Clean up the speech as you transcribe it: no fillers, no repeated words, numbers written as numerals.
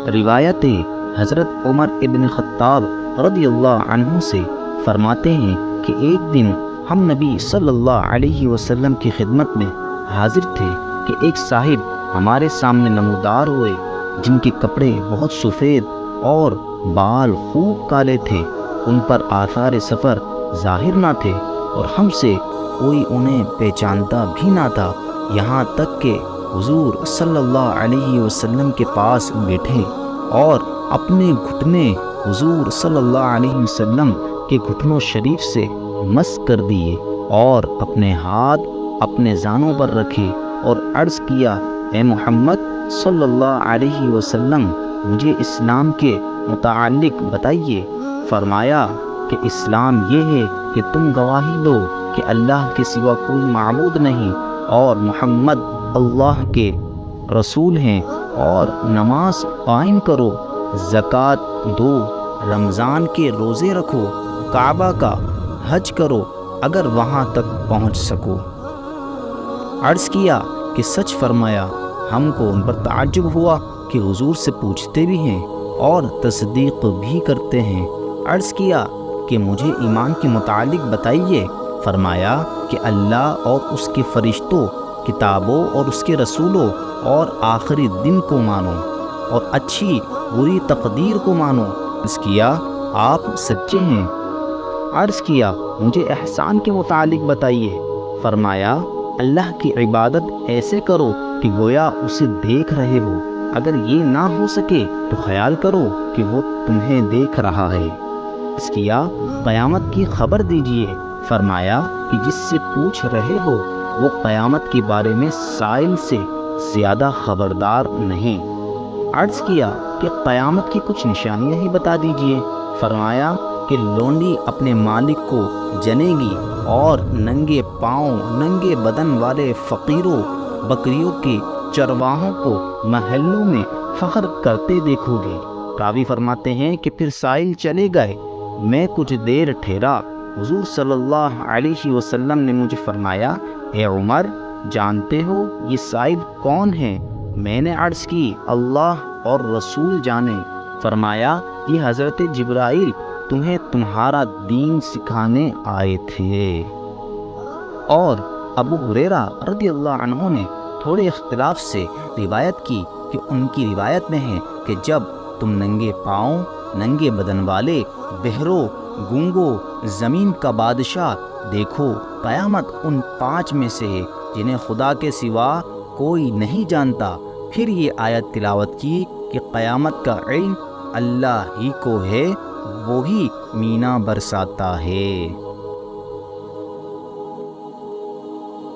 روایت حضرت عمر ابن خطاب رضی اللہ عنہ سے فرماتے ہیں کہ ایک دن ہم نبی صلی اللہ علیہ وسلم کی خدمت میں حاضر تھے کہ ایک صاحب ہمارے سامنے نمودار ہوئے جن کے کپڑے بہت سفید اور بال خوب کالے تھے، ان پر آثار سفر ظاہر نہ تھے اور ہم سے کوئی انہیں پہچانتا بھی نہ تھا، یہاں تک کہ حضور صلی اللہ علیہ وسلم کے پاس بیٹھے اور اپنے گھٹنے حضور صلی اللہ علیہ وسلم کے گھٹنوں شریف سے مس کر دیے اور اپنے ہاتھ اپنے زانوں پر رکھے اور عرض کیا، اے محمد صلی اللہ علیہ وسلم، مجھے اسلام کے متعلق بتائیے۔ فرمایا کہ اسلام یہ ہے کہ تم گواہی دو کہ اللہ کے سوا کوئی معبود نہیں اور محمد اللہ کے رسول ہیں، اور نماز قائم کرو، زکوٰۃ دو، رمضان کے روزے رکھو، کعبہ کا حج کرو اگر وہاں تک پہنچ سکو۔ عرض کیا کہ سچ فرمایا۔ ہم کو ان پر تعجب ہوا کہ حضور سے پوچھتے بھی ہیں اور تصدیق بھی کرتے ہیں۔ عرض کیا کہ مجھے ایمان کے متعلق بتائیے۔ فرمایا کہ اللہ اور اس کے فرشتوں، کتابوں اور اس کے رسولوں اور آخری دن کو مانو اور اچھی بری تقدیر کو مانو۔ عرض کیا آپ سچے ہیں۔ عرض کیا مجھے احسان کے متعلق بتائیے۔ فرمایا اللہ کی عبادت ایسے کرو کہ گویا اسے دیکھ رہے ہو، اگر یہ نہ ہو سکے تو خیال کرو کہ وہ تمہیں دیکھ رہا ہے۔ عرض کیا قیامت کی خبر دیجئے۔ فرمایا کہ جس سے پوچھ رہے ہو وہ قیامت کے بارے میں سائل سے زیادہ خبردار نہیں۔ عرض کیا کہ قیامت کی کچھ نشانیاں ہی بتا دیجئے۔ فرمایا کہ لونڈی اپنے مالک کو جنے گی اور ننگے پاؤں ننگے بدن والے فقیروں بکریوں کے چرواہوں کو محلوں میں فخر کرتے دیکھو گے۔ راوی فرماتے ہیں کہ پھر سائل چلے گئے، میں کچھ دیر ٹھہرا، حضور صلی اللہ علیہ وسلم نے مجھے فرمایا، اے عمر جانتے ہو یہ سائل کون ہے؟ میں نے عرض کی اللہ اور رسول جانے۔ فرمایا یہ حضرت جبرائیل تمہیں تمہارا دین سکھانے آئے تھے۔ اور ابو ہریرہ رضی اللہ عنہ نے تھوڑے اختلاف سے روایت کی کہ ان کی روایت میں ہے کہ جب تم ننگے پاؤں ننگے بدن والے بہروں گونگوں زمین کا بادشاہ دیکھو، قیامت ان 5 میں سے ہے جنہیں خدا کے سوا کوئی نہیں جانتا۔ پھر یہ آیت تلاوت کی کہ قیامت کا علم اللہ ہی کو ہے، وہی مینا برساتا ہے۔